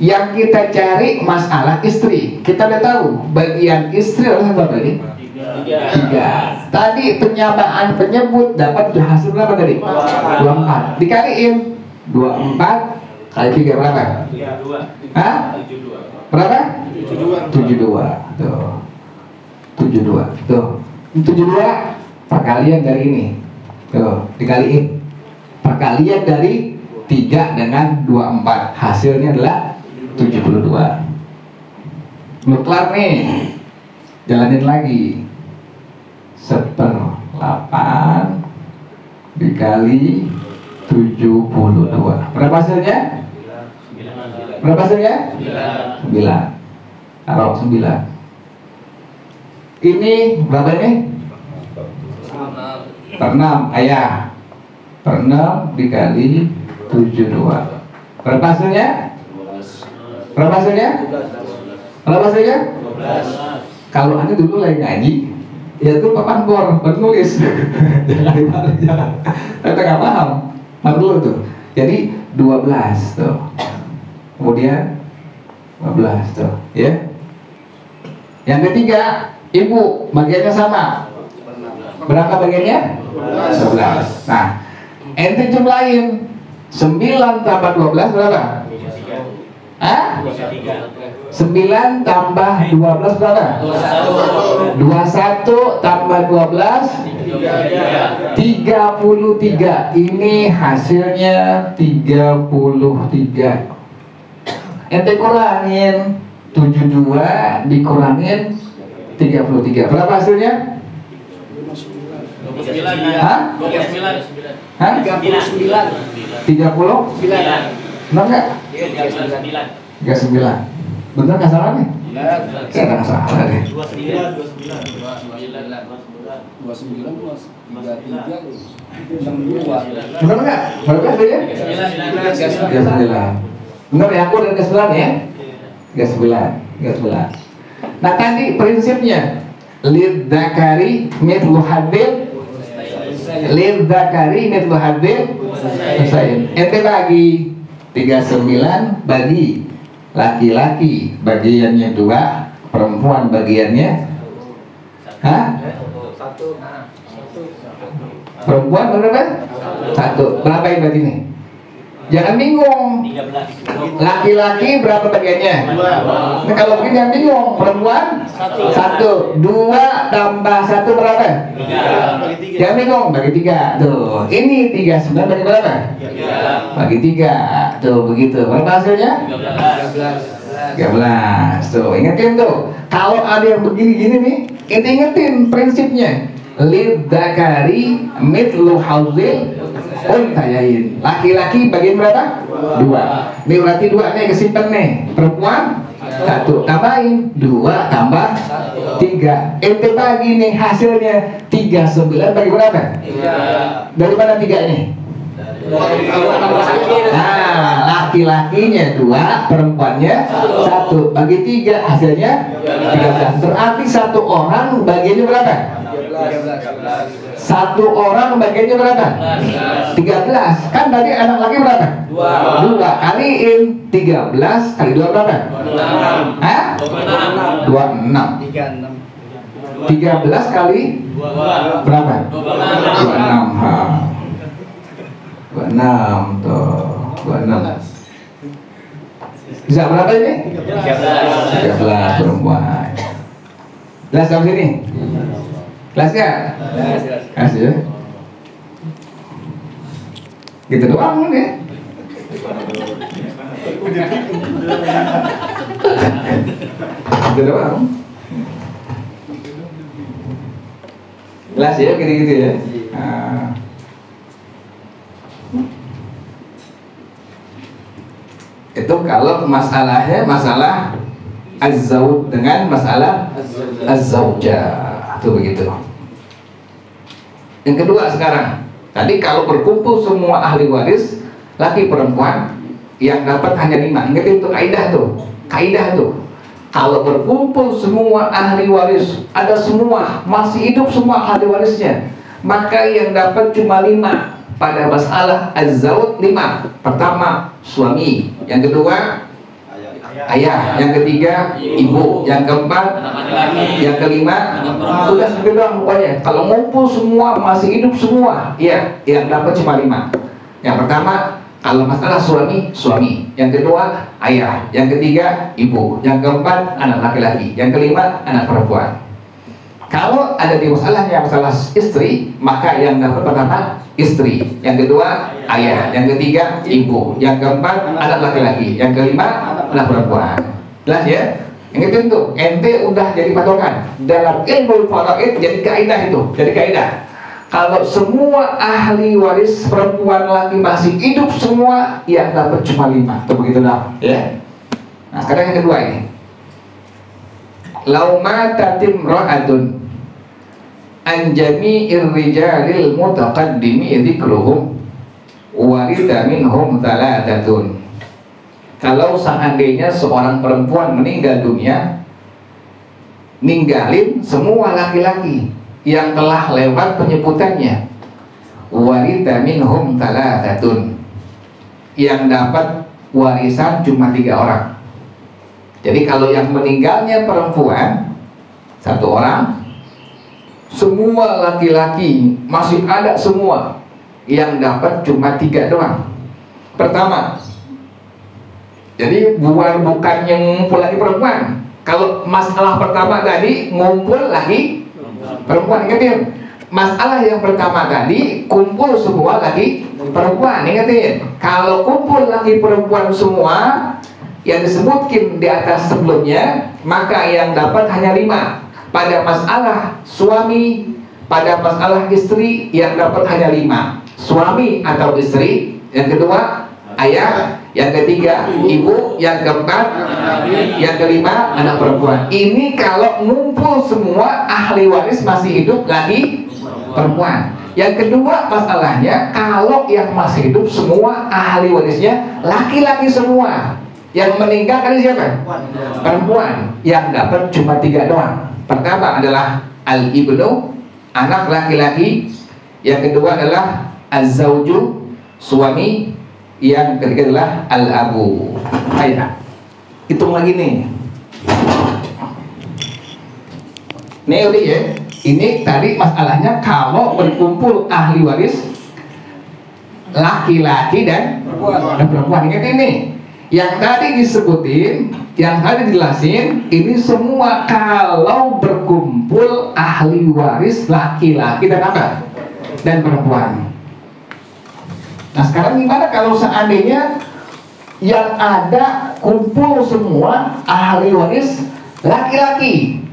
[SPEAKER 1] yang kita cari masalah istri. Kita udah tahu bagian istri adalah berapa tadi? 3. Tadi penyamaan penyebut dapat hasil berapa tadi? 24. Dikaliin 24 kali 3 berapa?
[SPEAKER 3] 72.
[SPEAKER 1] Hah? Berapa? 72. Tuh. 72. Tuh. 72 perkalian dari ini. Tuh, dikaliin. Perkalian dari 3 dengan 24. Hasilnya adalah 72. Belum kelar nih. Jalanin lagi. 1/8 dikali 72. Berapa hasilnya? Berapa hasilnya? 9. Taruh 9. Ini berapa ini? Per 6, ayah. Per 6 dikali 72. Berapa hasilnya? Berapa hasilnya? Berapa hasilnya?
[SPEAKER 3] 12.
[SPEAKER 1] Kalau anda dulu lagi ngaji, ya itu papan bor, bernulis. Jangan. Kita nggak paham. Dulu tuh. Jadi 12 tuh. Kemudian 12 tuh, ya. Yang ketiga, ibu bagiannya sama. Berapa bagiannya? 12. Nah, ente jumlahin 9 tambah 12 berapa? Hah? 9 tambah 12 berapa? 21 tambah 12 33. Ini hasilnya 33. Ente kurangin 72 dikurangin 33. Berapa hasilnya?
[SPEAKER 3] 29.
[SPEAKER 1] Hah?
[SPEAKER 3] 29.
[SPEAKER 1] Hah?
[SPEAKER 4] 39.
[SPEAKER 1] 30?
[SPEAKER 4] 9.
[SPEAKER 1] Benar nggak?
[SPEAKER 3] 39.
[SPEAKER 1] 39. Bener nggak salah nih? Kayaknya nggak salah deh.
[SPEAKER 3] 29.
[SPEAKER 2] 33
[SPEAKER 1] Bener nggak? Berapa hasilnya? 39. Bener ya, aku udah ke 9 ya? 39. Nah tadi prinsipnya lidzakari mithlu hadzil unsayain. Ente bagi 39 bagi laki-laki bagiannya 2, perempuan bagiannya perempuan berapa? 1. Berapa yang bagi nih? Jangan bingung.
[SPEAKER 3] 13.
[SPEAKER 1] Laki-laki berapa bagiannya? 2. Nah, kalau begini jangan bingung. Perempuan 1. 2 tambah 1 berapa?
[SPEAKER 3] 3.
[SPEAKER 1] Jangan bingung, bagi 3. Tuh, ini 39 bagi berapa?
[SPEAKER 3] 3.
[SPEAKER 1] Bagi 3. Tuh, begitu. Berapa hasilnya? 13. Tuh, ingetin tuh. Kalau ada yang begini-gini nih, kita ingetin prinsipnya. Lidzakari mithlu hadzil unsayain. Laki-laki bagian berapa? 2. Ini berarti 2 nih kesimpan nih. Perempuan 1. Tambahin 2 tambah 3. Ente bagi nih hasilnya 39 bagi berapa?
[SPEAKER 2] 3.
[SPEAKER 1] Dari mana 3 ini? Nah, laki-lakinya 2, perempuannya 1. Bagi 3 hasilnya 13. Berarti 1 orang bagiannya berapa? 1 orang bagiannya berapa? 13. Kan tadi anak laki berapa? 2. Kaliin 13 kali 2 berapa?
[SPEAKER 3] 26.
[SPEAKER 1] Hah? 26. 13 kali
[SPEAKER 3] 2.
[SPEAKER 1] berapa?
[SPEAKER 3] 26.
[SPEAKER 1] 26 tuh. 26. Bisa berapa ini? 13 perempuan. Jelas sampai sini? Kelas ya? Kelas ya? Gitu doang nih. Gitu doang. Kelas ya, gitu-gitu ya. Nah. Itu kalau masalahnya masalah az-zawj dengan masalah az-zawjah. Itu begitu. Yang kedua sekarang, tadi kalau berkumpul semua ahli waris laki perempuan yang dapat hanya 5. Ingat itu kaidah tuh. Kaidah tuh. kalau berkumpul semua ahli waris, ada semua, masih hidup semua ahli warisnya, maka yang dapat cuma 5 pada masalah az-zawj. 5. Pertama suami, yang kedua ayah, yang ketiga ibu, yang keempat yang kelima udah sampai doang pokoknya. Kalau ngumpul semua masih hidup semua, ya yang dapat cuma 5. Yang pertama kalau masalah suami, yang kedua ayah, yang ketiga ibu, yang keempat anak laki-laki, yang kelima anak perempuan. Kalau ada di masalahnya masalah istri, maka yang dapat pertama istri, yang kedua ayah, yang ketiga ibu, yang keempat anak laki-laki, yang kelima anak perempuan. Jelas ya? Yang itu tuh, ente udah jadi patokan dalam ilmu faraid, jadi kaidah itu, jadi kaidah. Kalau semua ahli waris perempuan laki masih hidup semua, yang dapat cuma 5. Tuh begitu dah, ya. Nah, sekarang yang kedua ini. Lauma tatim ra'atun an jami'ir rijalil mutaqaddimi dzikruhum waritha minhum thalathatun. Kalau seandainya seorang perempuan meninggal dunia, ninggalin semua laki-laki yang telah lewat penyebutannya, waritha minhum thalathatun, yang dapat warisan cuma 3 orang. Jadi kalau yang meninggalnya perempuan 1 orang, semua laki-laki masih ada semua, yang dapat cuma 3 doang. Pertama, jadi bukan yang ngumpul lagi perempuan. Kalau masalah pertama tadi ngumpul lagi perempuan, ingetin. Masalah yang pertama tadi kumpul semua lagi perempuan, ingetin. Kalau kumpul lagi perempuan semua yang disebutkan di atas sebelumnya, maka yang dapat hanya 5. Pada masalah suami, pada masalah istri, yang dapat hanya 5. Suami atau istri, yang kedua ayah, yang ketiga ibu, yang keempat, yang kelima anak perempuan. Ini kalau ngumpul semua ahli waris masih hidup lagi perempuan. Yang kedua masalahnya, kalau yang masih hidup semua ahli warisnya laki-laki semua, yang meninggal kali siapa? Perempuan. Yang dapat cuma 3 doang. Pertama adalah al-ibnu, anak laki-laki. Yang kedua adalah az-zawju, suami. Yang ketiga adalah al-abu, ayah. Hitung lagi nih. Nih udah ya. Ini tadi masalahnya kalau berkumpul ahli waris laki-laki dan perempuan. Ingat ini. Yang tadi disebutin, yang tadi dijelasin, ini semua kalau berkumpul ahli waris laki-laki dan apa? Dan perempuan. Nah sekarang gimana kalau seandainya yang ada kumpul semua ahli waris laki-laki,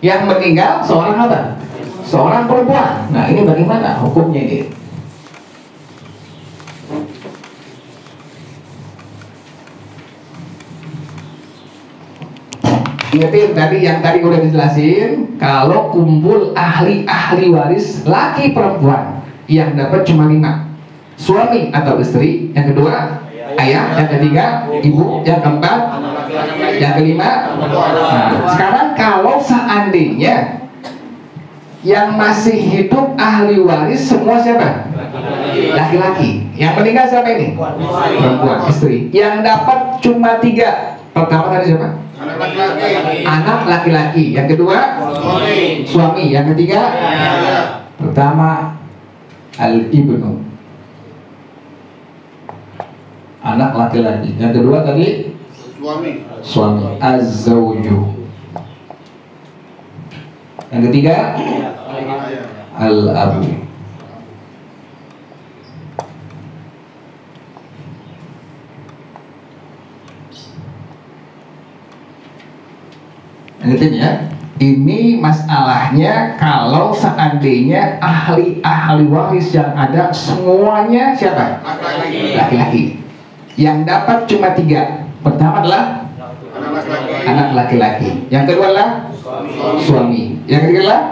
[SPEAKER 1] yang meninggal seorang apa? Seorang perempuan. Nah ini bagaimana hukumnya ini? Ingetin tadi yang tadi udah dijelasin, kalau kumpul ahli waris laki perempuan, yang dapat cuma 5. Suami atau istri, yang kedua ayah, yang ketiga ibu, yang keempat, yang kelima. Nah, sekarang kalau seandainya yang masih hidup ahli waris semua siapa? Laki-laki. Yang meninggal siapa ini? Perempuan, istri. Yang dapat cuma 3. Pertama tadi siapa? Anak laki-laki. Yang kedua suami. Yang ketiga pertama al-ibnu, anak laki-laki. Yang kedua tadi suami, az-zawju. Yang ketiga al-abu. Ngerti ya? Ini masalahnya kalau seandainya ahli waris yang ada semuanya siapa? Laki-laki. Yang dapat cuma 3. Pertama adalah anak laki-laki. Yang kedua adalah suami. Yang ketiga adalah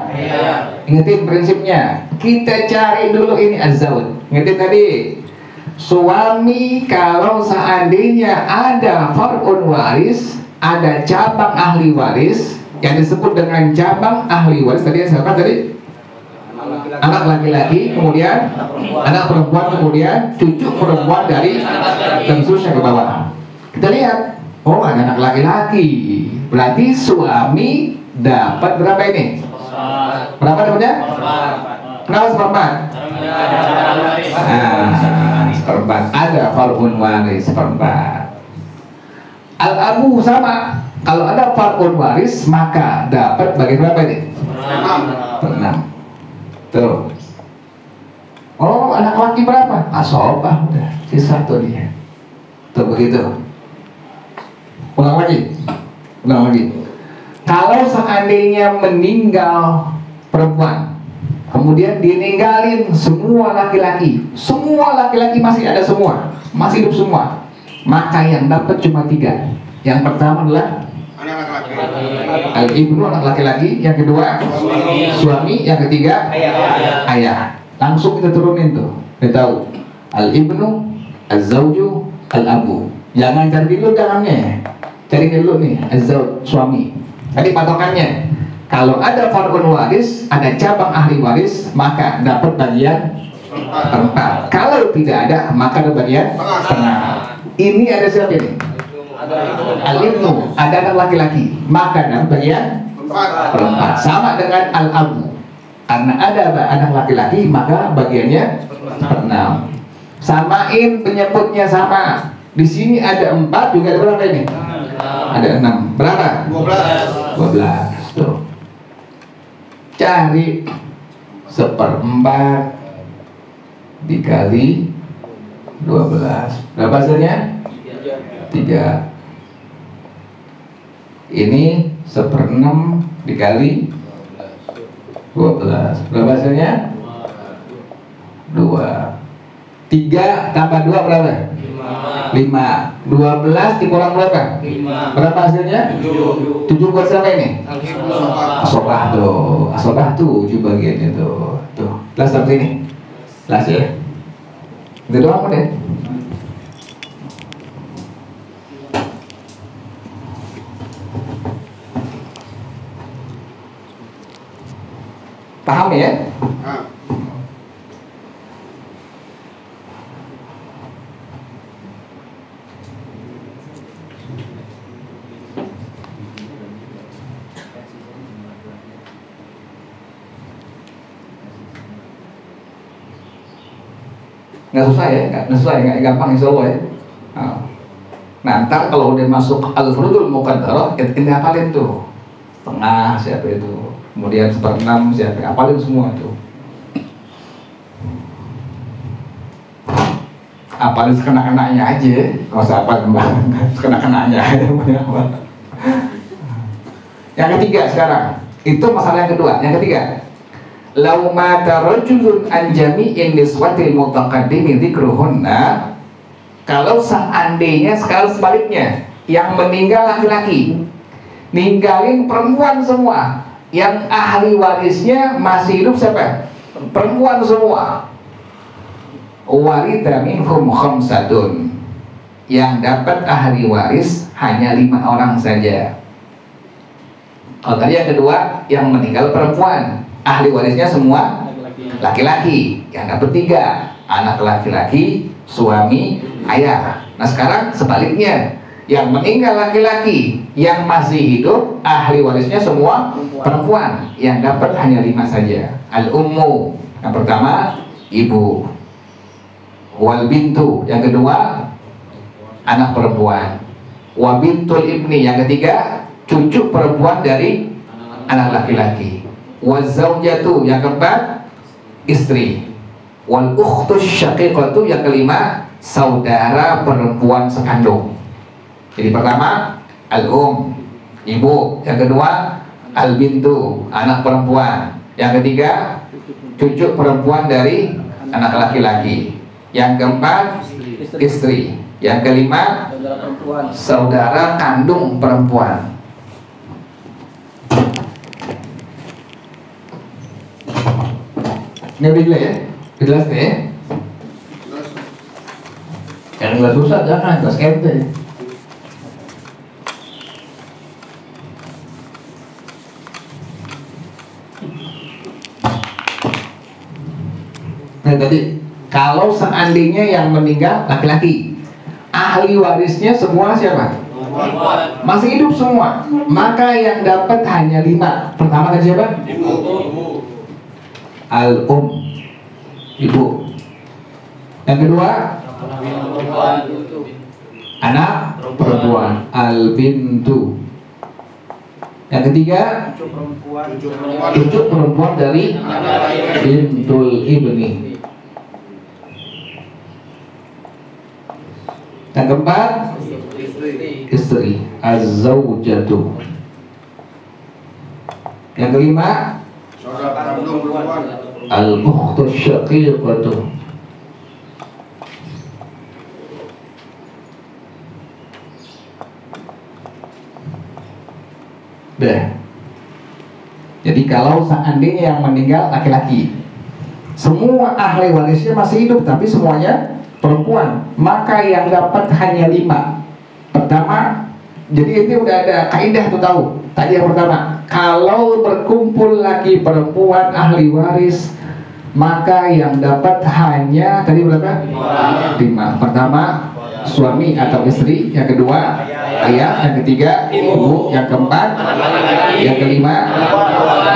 [SPEAKER 1] ingetin prinsipnya. Kita cari dulu ini az-zawj. Ingetin tadi, suami kalau seandainya ada far'un waris, ada cabang ahli waris yang disebut dengan cabang ahli waris. Tadi saya katakan tadi anak laki-laki, kemudian anak perempuan, kemudian cucu perempuan dari dan seterusnya ke bawah. Kita lihat, oh ada anak laki-laki, berarti suami dapat berapa ini? Berapa dapatnya? Kenapa seperempat? Seperempat. Ada far'un waris seperempat. Al-abu sama. Kalau ada far'un waris maka dapat bagi berapa ini? 6. Tuh. Oh, anak laki berapa? Asobah udah. Sisa tuh dia. Tuh begitu. Ulang lagi. Kalau seandainya meninggal perempuan, kemudian dininggalin semua laki-laki masih ada semua, masih hidup semua, maka yang dapat cuma 3. Yang pertama adalah al-ibnu, anak laki-laki. Yang kedua suami. Yang ketiga ayah. Langsung kita turunin tuh, kita tahu al-ibnu, az-zawju, al-abu. Jangan cari dulu tangannya, cari dulu nih az-zawj, suami. Tadi patokannya, kalau ada far'un waris, ada cabang ahli waris, maka dapat bagian 4. Kalau tidak ada, maka ada bagian setengah. Ini ada siapa ini? Al-ibnu, ada anak laki-laki, maka dapat bagian 4. Sama dengan al-abu, karena ada anak laki-laki, maka bagiannya 6. Samain penyebutnya sama. Di sini ada 4, juga ada berapa ini? Ada 6. Berapa? 12. Tuh. Cari 1/4 dikali 12. Berapa hasilnya? 3. Ini 1/6 dikali 12. Berapa hasilnya? 2. 3 tambah 2 berapa? 5. 12 dikurang berapa? 5. Berapa hasilnya? 7 buat siapa ini? Asobah tuh. Asobah tuh 7 bagiannya tuh. Tuh. Kelas sampai sini. Kelas ya. Itu doang deh. Paham ya? Nggak susah ya, nggak gampang insya Allah ya. Nah, ntar kalau udah masuk al-furudul muqaddarah, kita hafalin tuh setengah siapa itu, kemudian 1/6 siapa, hafalin semua tuh. Hafalin sekena-kenanya aja, nggak usah hafal kembang, sekena-kenanya aja. Yang ketiga sekarang, itu masalah yang kedua. Yang ketiga, lau mata rajulun an jami'in niswatil mutaqaddimi dzikruhunna, kalau seandainya sekarang sebaliknya, yang meninggal laki-laki ninggalin perempuan semua, yang ahli warisnya masih hidup siapa? Perempuan semua. Waritha minhum khamsatun, yang dapat ahli waris hanya 5 orang saja. Kalau tadi yang kedua, yang meninggal perempuan, ahli warisnya semua laki-laki, yang dapat 3, anak laki-laki, suami, ayah. Nah sekarang sebaliknya, yang meninggal laki-laki, yang masih hidup ahli warisnya semua perempuan, yang dapat hanya 5 saja. Al-ummu, yang pertama ibu, wal bintu, yang kedua anak perempuan, wa bintul ibni, yang ketiga cucu perempuan dari anak laki-laki, wazaujatu, yang keempat istri, wal ukhtus syaqiqatu, yang kelima saudara perempuan sekandung. Jadi pertama al-um, ibu, yang kedua al-bintu, anak perempuan, yang ketiga cucu perempuan dari anak laki-laki, yang keempat istri, yang kelima saudara kandung perempuan. Ini udah jelas ya? Jelas nih ya? Yang jelas susah jangan, jelas ente. tadi kalau seandainya yang meninggal laki-laki, ahli warisnya semua siapa? Masih hidup semua, maka yang dapat hanya 5. Pertama tadi siapa? Al-um, ibu. Yang kedua, anak perempuan, al-bintu. Yang ketiga, cucu perempuan dari bintul ibni. Yang keempat, istri, az-zawjatu. Yang kelima, al-ukhtu syaqiqatu. Dah. Jadi kalau seandainya yang meninggal laki-laki, semua ahli warisnya masih hidup tapi semuanya perempuan, maka yang dapat hanya 5. Pertama, jadi ini udah ada kaidah tuh, tahu. Tadi yang pertama, kalau berkumpul laki perempuan ahli waris, maka yang dapat hanya tadi berapa? 5. Pertama, suami atau istri. Yang kedua, ayah. Yang ketiga, ibu. Yang keempat, yang kelima,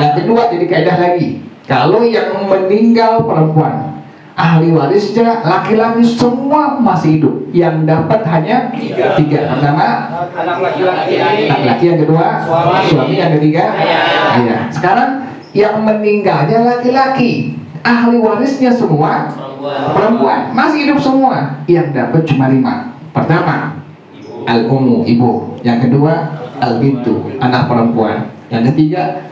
[SPEAKER 1] yang kedua. Jadi kaidah lagi, kalau yang meninggal perempuan, ahli warisnya laki-laki semua masih hidup, yang dapat hanya 3. Pertama,
[SPEAKER 3] anak laki-laki.
[SPEAKER 1] laki-laki. Yang kedua, suami. Yang ketiga, ayah. Sekarang yang meninggalnya laki-laki, ahli warisnya semua perempuan, masih hidup semua, yang dapat cuma 5. Pertama, al-ummu, ibu. Yang kedua, al-bintu, anak perempuan. Yang ketiga,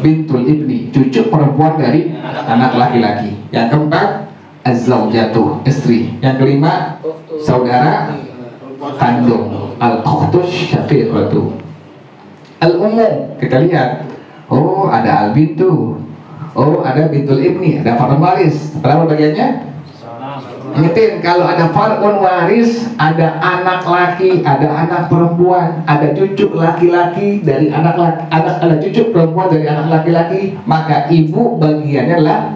[SPEAKER 1] bintul ibni, cucu perempuan dari anak laki-laki. Yang keempat, az-zawjatu, istri. Yang kelima, saudara kandung, al-ukhtu syaqiqatu. Al-ummu, kita lihat, oh ada al-bintu, oh ada bintul ibni, ada far'un waris. Berapa bagiannya? Ingetin, kalau ada far'un waris, ada anak laki, ada anak perempuan, ada cucu laki-laki dari anak laki, ada cucu perempuan dari anak laki-laki, maka ibu bagiannya lah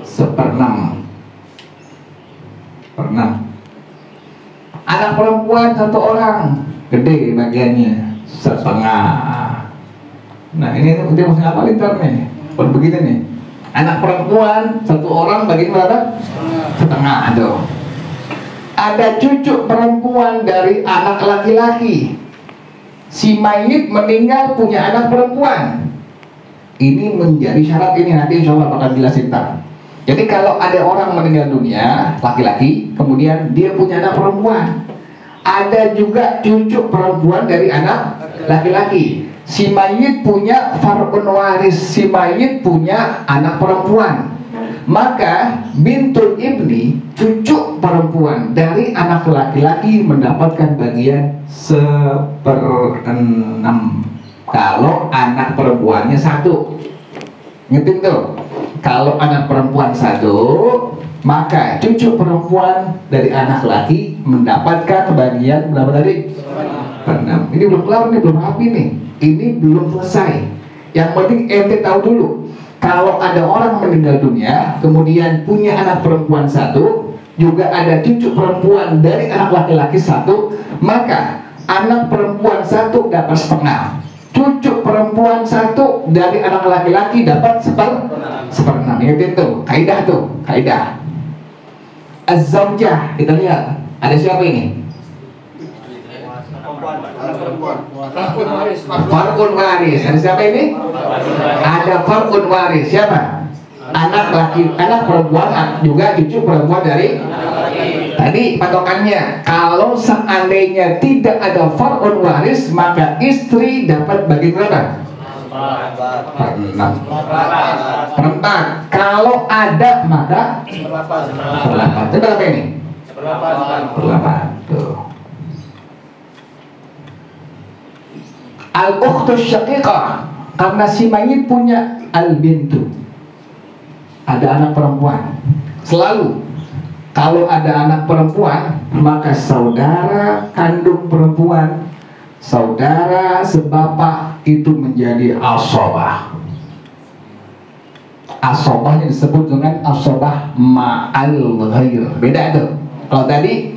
[SPEAKER 1] 1/6. Anak perempuan 1 orang, gede bagiannya 1/2. Nah ini udah mesti ngapalin ntar nih, begitu nih. Anak perempuan 1 orang bagian berapa? 1/2 tuh. Ada cucu perempuan dari anak laki-laki. Si mayit meninggal punya anak perempuan. Ini menjadi syarat, ini nanti insya Allah bakal jelasin ntar. Jadi kalau ada orang meninggal dunia laki-laki, kemudian dia punya anak perempuan, ada juga cucu perempuan dari anak laki-laki. Si mayit punya far'un waris, si mayit punya anak perempuan, maka bintul ibni, cucu perempuan dari anak laki-laki mendapatkan bagian 1/6 kalau anak perempuannya 1. Ngerti tuh? Kalau anak perempuan 1, maka cucu perempuan dari anak laki mendapatkan bagian berapa tadi? 6. Ini belum kelar nih, belum rapi nih. Ini belum selesai. Yang penting ente tahu dulu, kalau ada orang meninggal dunia kemudian punya anak perempuan 1, juga ada cucu perempuan dari anak laki-laki 1, maka anak perempuan 1 dapat 1/2, cucu perempuan 1 dari anak laki-laki dapat 1/6. Ingat itu kaidah tuh, kaidah az-zawjah. Kita lihat ada siapa ini? Far'un waris. Ada siapa ini? Ada far'un waris. Siapa? Anak laki, anak perempuan, juga cucu perempuan dari tadi patokannya. Kalau seandainya tidak ada far'un waris, maka istri dapat bagi berapa? 4/6. Kalau ada maka 1/8. Itu berapa ini? 1/8. Tuh. Al-ukhtu syaqiqah, karena si mayit punya al-bintu, ada anak perempuan. Selalu kalau ada anak perempuan, maka saudara kandung perempuan, saudara sebapak itu menjadi asabah. asobahnya disebut dengan asobah ma'al ghair. Beda tuh. Kalau tadi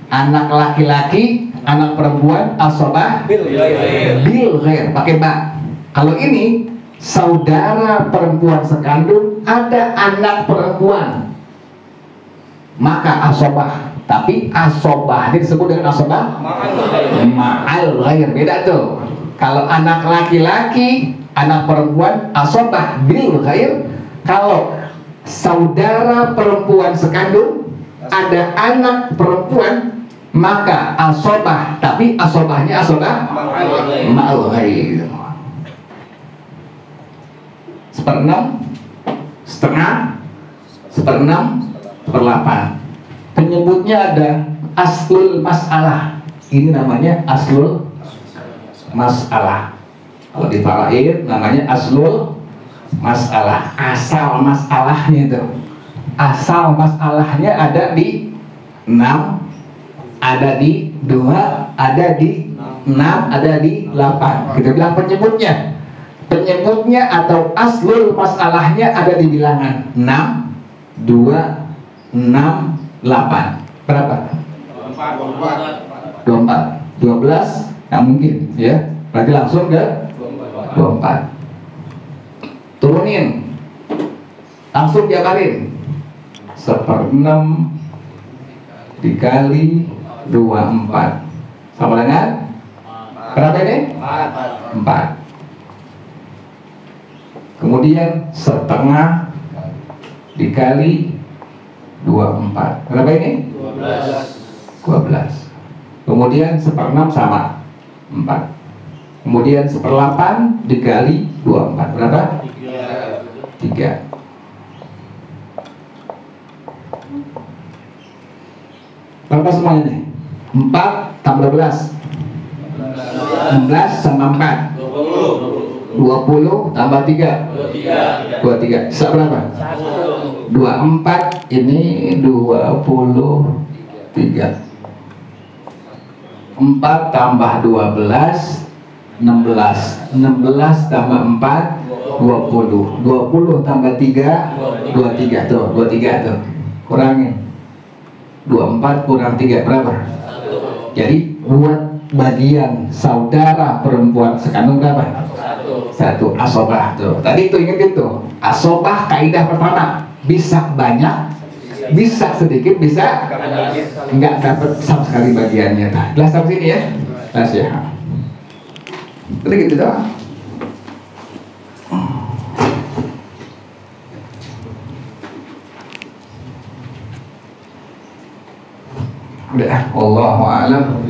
[SPEAKER 1] anak laki-laki, anak perempuan, asobah bil ghair, pakai ba. Kalau ini saudara perempuan sekandung, ada anak perempuan, maka asobah. Tapi asobah ini disebut dengan asobah ma'al ghair. Beda tuh. Kalau anak laki-laki, anak perempuan, asobah bil ghair. Kalau saudara perempuan sekandung, ada anak perempuan, maka asobah. Tapi asobahnya asobah ma'al ghair. 1/6, setengah, 1/6, 1/8. Penyebutnya ada aslul mas'alah. Ini namanya aslul mas'alah. Kalau di faraid namanya aslul mas'alah. Asal masalahnya itu. Asal masalahnya ada di 6, ada di 2, ada di 6, ada di 8. Kita bilang penyebutnya. Penyebutnya atau aslul masalahnya ada di bilangan 6, 2, 6, 8. Berapa? 24. 12? Nggak mungkin, ya. Berarti langsung ke 24. Turunin. Langsung jabarin. 1/6 dikali 24 sama dengan berapa ini? 4. Kemudian setengah dikali 24 berapa ini? 12. Kemudian 1/6 sama 4. Kemudian 1/8 dikali 24 berapa? 3. Berapa semuanya nih? 4 tambah 12 16 sama 4 20 tambah 3 23. Sisa berapa? 24. Ini 23. 4 tambah 12 16. 16 tambah 4 20. 20 tambah 3 23. Tuh 23 tuh. Kurangin 24 kurang 3 berapa? Jadi buat bagian saudara perempuan sekandung berapa? 1. Asobah tuh. Tadi itu ingat itu. Asobah kaidah pertama, bisa banyak, bisa sedikit, bisa enggak dapat sama sekali bagiannya. Nah, jelas sampai sini ya. Jelas ya. Udah gitu doang. Udah, wallahu a'lam.